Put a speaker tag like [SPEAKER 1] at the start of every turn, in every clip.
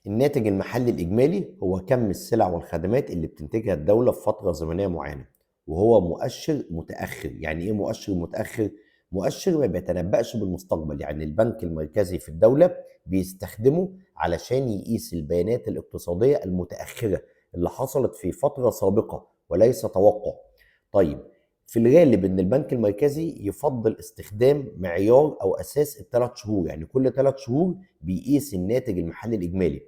[SPEAKER 1] الناتج المحلي الإجمالي هو كم السلع والخدمات اللي بتنتجها الدولة في فترة زمنية معينة، وهو مؤشر متأخر. يعني إيه مؤشر متأخر؟ مؤشر ما بيتنبأش بالمستقبل، يعني البنك المركزي في الدولة بيستخدمه علشان يقيس البيانات الاقتصادية المتأخرة اللي حصلت في فترة سابقة وليس توقع. طيب، في الغالب إن البنك المركزي يفضل استخدام معيار أو أساس الثلاث شهور، يعني كل 3 شهور بيقيس الناتج المحلي الإجمالي.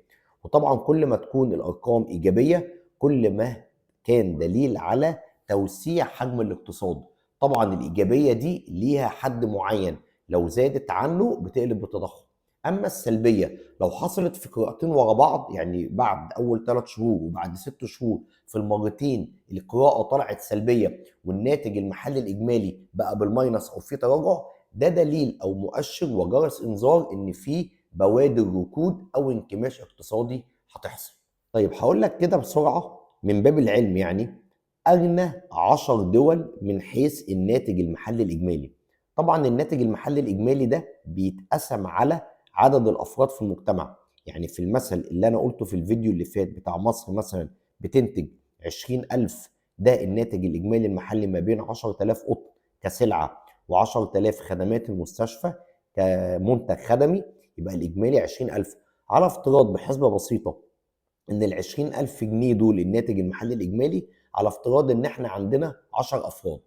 [SPEAKER 1] وطبعا كل ما تكون الارقام ايجابيه كل ما كان دليل على توسيع حجم الاقتصاد. طبعا الايجابيه دي ليها حد معين، لو زادت عنه بتقلب بتضخم. اما السلبيه لو حصلت في قراءتين ورا بعض، يعني بعد اول 3 شهور وبعد 6 شهور في المرتين القراءه طلعت سلبيه والناتج المحلي الاجمالي بقى بالماينس او في تراجع، ده دليل او مؤشر وجرس انذار ان في بوادر ركود او انكماش اقتصادي هتحصل. طيب هقول لك كده بسرعه من باب العلم، يعني اغنى 10 دول من حيث الناتج المحلي الاجمالي. طبعا الناتج المحلي الاجمالي ده بيتقسم على عدد الافراد في المجتمع. يعني في المثل اللي انا قلته في الفيديو اللي فات بتاع مصر مثلا بتنتج 20,000، ده الناتج الاجمالي المحلي ما بين 10,000 قطن كسلعه و10,000 خدمات المستشفى كمنتج خدمي، يبقى الإجمالي 20,000. على افتراض بحسبة بسيطة إن ال 20,000 جنيه دول الناتج المحلي الإجمالي، على افتراض إن إحنا عندنا 10 أفراد.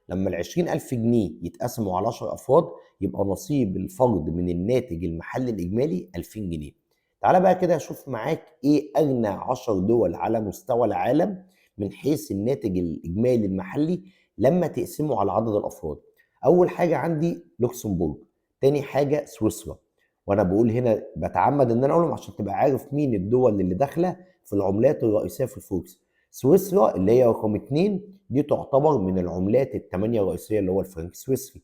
[SPEAKER 1] لما ال 20,000 جنيه يتقسموا على 10 أفراد يبقى نصيب الفرد من الناتج المحلي الإجمالي 2000 جنيه. تعالى بقى كده أشوف معاك إيه أغنى 10 دول على مستوى العالم من حيث الناتج الإجمالي المحلي لما تقسمه على عدد الأفراد. أول حاجة عندي لوكسمبورغ، تاني حاجة سويسرا. وانا بقول هنا بتعمد ان انا اقولهم عشان تبقى عارف مين الدول اللي داخله في العملات الرئيسيه في الفوركس. سويسرا اللي هي رقم 2 دي تعتبر من العملات الثمانيه الرئيسيه اللي هو الفرنك السويسري.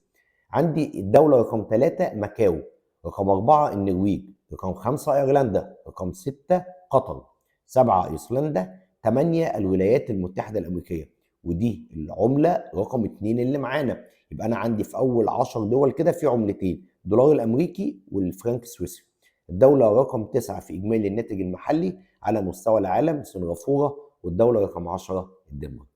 [SPEAKER 1] عندي الدوله رقم 3 ماكاو، رقم 4 النرويج، رقم 5 ايرلندا، رقم 6 قطر، 7 ايسلندا، 8 الولايات المتحده الامريكيه. ودي العمله رقم 2 اللي معانا. يبقى انا عندي في اول 10 دول كده في عملتين، الدولار الامريكي والفرنك السويسري. الدوله رقم 9 في اجمالي الناتج المحلي على مستوى العالم سنغافوره، والدوله رقم 10 الدنمارك.